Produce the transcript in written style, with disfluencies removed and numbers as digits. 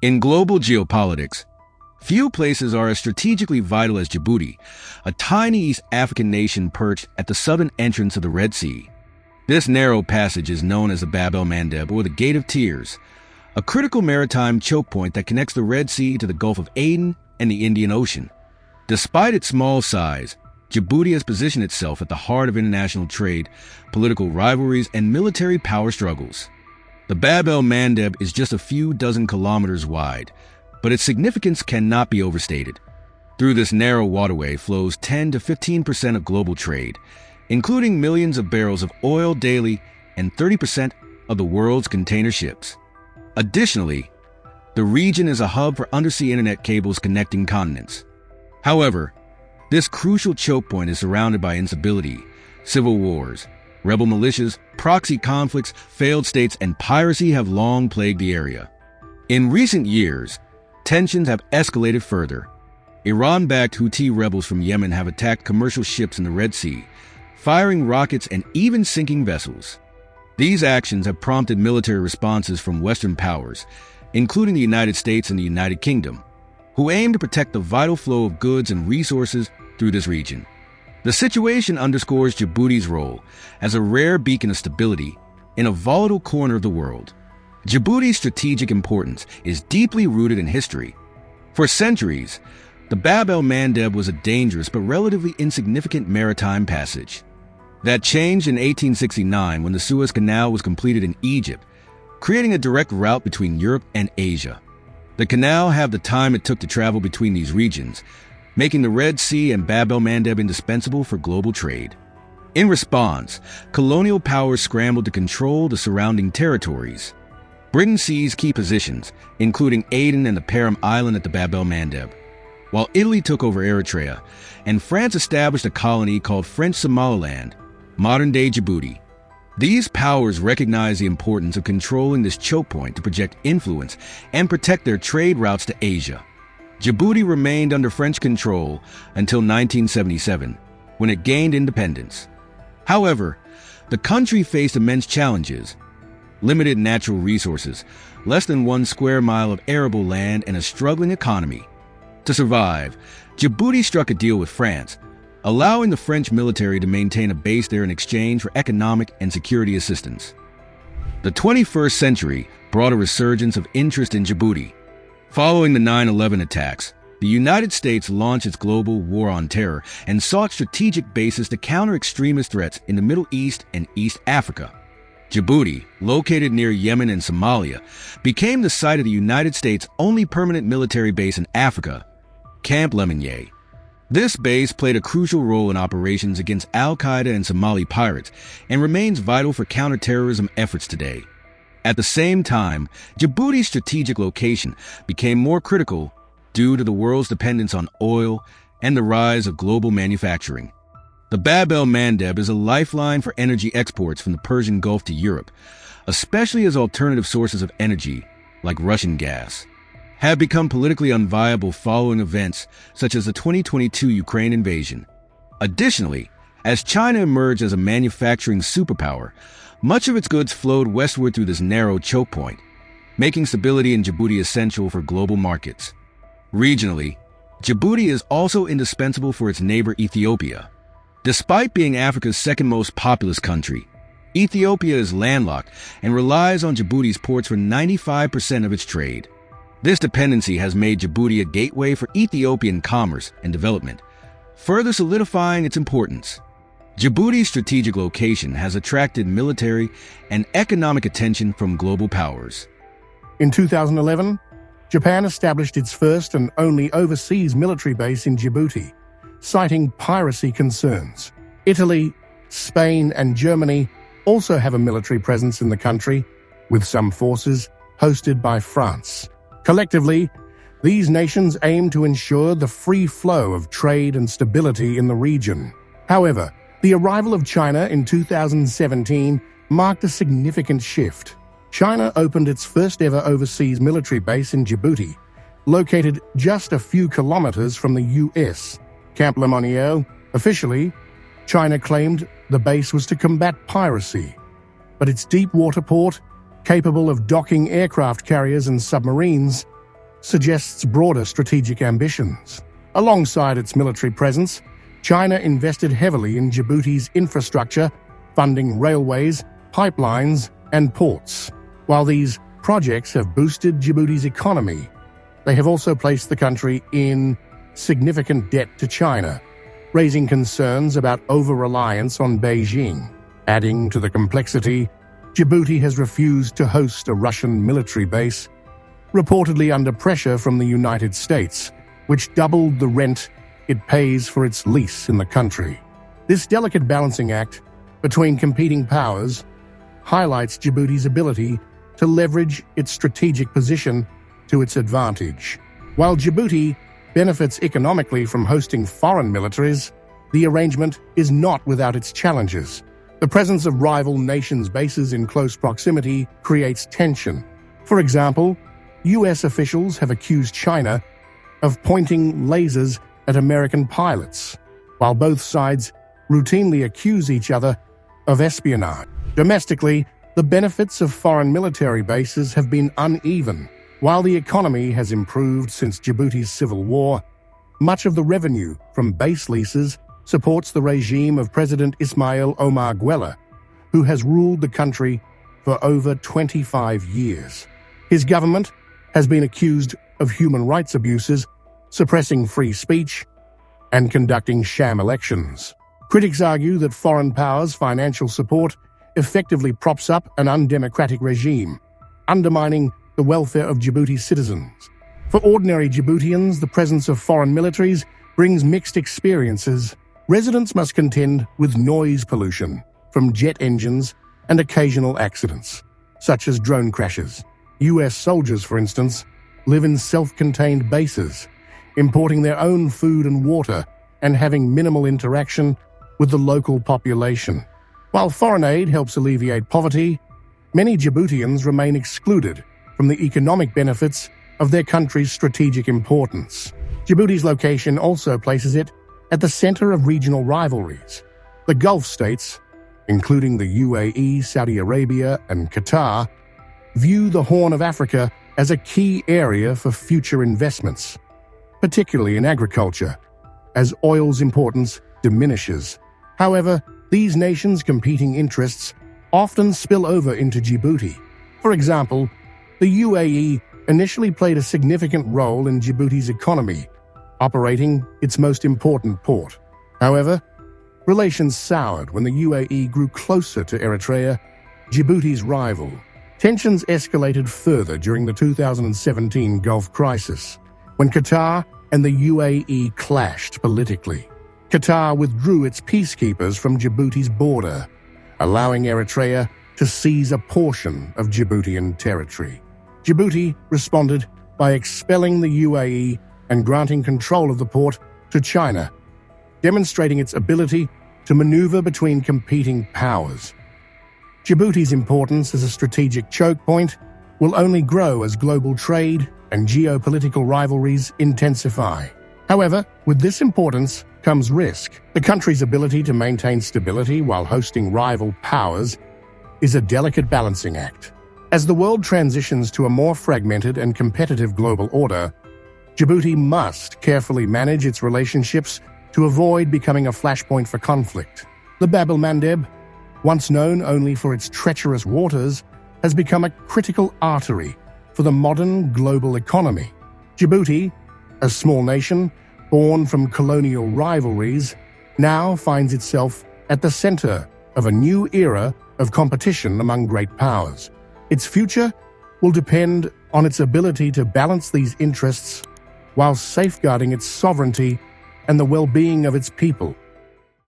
In global geopolitics, few places are as strategically vital as Djibouti, a tiny East African nation perched at the southern entrance of the Red Sea. This narrow passage is known as the Bab el-Mandeb, or the Gate of Tears, a critical maritime choke point that connects the Red Sea to the Gulf of Aden and the Indian Ocean. Despite its small size, Djibouti has positioned itself at the heart of international trade, political rivalries, and military power struggles. The Bab el-Mandeb is just a few dozen kilometers wide, but its significance cannot be overstated. Through this narrow waterway flows 10 to 15% of global trade, including millions of barrels of oil daily and 30% of the world's container ships. Additionally, the region is a hub for undersea internet cables connecting continents. However, this crucial choke point is surrounded by instability, civil wars, rebel militias, proxy conflicts, failed states, and piracy have long plagued the area. In recent years, tensions have escalated further. Iran-backed Houthi rebels from Yemen have attacked commercial ships in the Red Sea, firing rockets and even sinking vessels. These actions have prompted military responses from Western powers, including the United States and the United Kingdom, who aim to protect the vital flow of goods and resources through this region. The situation underscores Djibouti's role as a rare beacon of stability in a volatile corner of the world. Djibouti's strategic importance is deeply rooted in history. For centuries, the Bab el-Mandeb was a dangerous but relatively insignificant maritime passage. That changed in 1869 when the Suez Canal was completed in Egypt, creating a direct route between Europe and Asia. The canal halved the time it took to travel between these regions, making the Red Sea and Bab el-Mandeb indispensable for global trade. In response, colonial powers scrambled to control the surrounding territories. Britain seized key positions, including Aden and the Param Island at the Bab el-Mandeb, while Italy took over Eritrea, and France established a colony called French Somaliland, modern-day Djibouti. These powers recognized the importance of controlling this choke point to project influence and protect their trade routes to Asia. Djibouti remained under French control until 1977, when it gained independence. However, the country faced immense challenges: limited natural resources, less than 1 square mile of arable land, and a struggling economy. To survive, Djibouti struck a deal with France, allowing the French military to maintain a base there in exchange for economic and security assistance. The 21st century brought a resurgence of interest in Djibouti. Following the 9/11 attacks, the United States launched its global war on terror and sought strategic bases to counter extremist threats in the Middle East and East Africa. Djibouti, located near Yemen and Somalia, became the site of the United States' only permanent military base in Africa, Camp Lemonnier. This base played a crucial role in operations against al-Qaeda and Somali pirates and remains vital for counterterrorism efforts today. At the same time, Djibouti's strategic location became more critical due to the world's dependence on oil and the rise of global manufacturing. The Bab el-Mandeb is a lifeline for energy exports from the Persian Gulf to Europe, especially as alternative sources of energy, like Russian gas, have become politically unviable following events such as the 2022 Ukraine invasion. Additionally, as China emerged as a manufacturing superpower, much of its goods flowed westward through this narrow choke point, making stability in Djibouti essential for global markets. Regionally, Djibouti is also indispensable for its neighbor Ethiopia. Despite being Africa's second most populous country, Ethiopia is landlocked and relies on Djibouti's ports for 95% of its trade. This dependency has made Djibouti a gateway for Ethiopian commerce and development, further solidifying its importance. Djibouti's strategic location has attracted military and economic attention from global powers. In 2011, Japan established its first and only overseas military base in Djibouti, citing piracy concerns. Italy, Spain, and Germany also have a military presence in the country, with some forces hosted by France. Collectively, these nations aim to ensure the free flow of trade and stability in the region. However, the arrival of China in 2017 marked a significant shift. China opened its first-ever overseas military base in Djibouti, located just a few kilometers from the U.S. Camp Lemonnier. Officially, China claimed the base was to combat piracy, but its deep water port, capable of docking aircraft carriers and submarines, suggests broader strategic ambitions. Alongside its military presence, China invested heavily in Djibouti's infrastructure, funding railways, pipelines, and ports. While these projects have boosted Djibouti's economy, they have also placed the country in significant debt to China, raising concerns about over-reliance on Beijing. Adding to the complexity, Djibouti has refused to host a Russian military base, reportedly under pressure from the United States, which doubled the rent it pays for its lease in the country. This delicate balancing act between competing powers highlights Djibouti's ability to leverage its strategic position to its advantage. While Djibouti benefits economically from hosting foreign militaries, the arrangement is not without its challenges. The presence of rival nations' bases in close proximity creates tension. For example, U.S. officials have accused China of pointing lasers at American pilots, while both sides routinely accuse each other of espionage. Domestically, the benefits of foreign military bases have been uneven. While the economy has improved since Djibouti's civil war, much of the revenue from base leases supports the regime of President Ismail Omar Guelleh, who has ruled the country for over 25 years. His government has been accused of human rights abuses, suppressing free speech, and conducting sham elections. Critics argue that foreign powers' financial support effectively props up an undemocratic regime, undermining the welfare of Djibouti's citizens. For ordinary Djiboutians, the presence of foreign militaries brings mixed experiences. Residents must contend with noise pollution from jet engines and occasional accidents, such as drone crashes. U.S. soldiers, for instance, live in self-contained bases, importing their own food and water and having minimal interaction with the local population. While foreign aid helps alleviate poverty, many Djiboutians remain excluded from the economic benefits of their country's strategic importance. Djibouti's location also places it at the center of regional rivalries. The Gulf states, including the UAE, Saudi Arabia, and Qatar, view the Horn of Africa as a key area for future investments, particularly in agriculture, as oil's importance diminishes. However, these nations' competing interests often spill over into Djibouti. For example, the UAE initially played a significant role in Djibouti's economy, operating its most important port. However, relations soured when the UAE grew closer to Eritrea, Djibouti's rival. Tensions escalated further during the 2017 Gulf crisis, when Qatar and the UAE clashed politically. Qatar withdrew its peacekeepers from Djibouti's border, allowing Eritrea to seize a portion of Djiboutian territory. Djibouti responded by expelling the UAE and granting control of the port to China, demonstrating its ability to maneuver between competing powers. Djibouti's importance as a strategic choke point will only grow as global trade and geopolitical rivalries intensify. However, with this importance comes risk. The country's ability to maintain stability while hosting rival powers is a delicate balancing act. As the world transitions to a more fragmented and competitive global order, Djibouti must carefully manage its relationships to avoid becoming a flashpoint for conflict. The Bab el-Mandeb, once known only for its treacherous waters, has become a critical artery for the modern global economy. Djibouti, a small nation born from colonial rivalries, now finds itself at the center of a new era of competition among great powers. Its future will depend on its ability to balance these interests while safeguarding its sovereignty and the well-being of its people.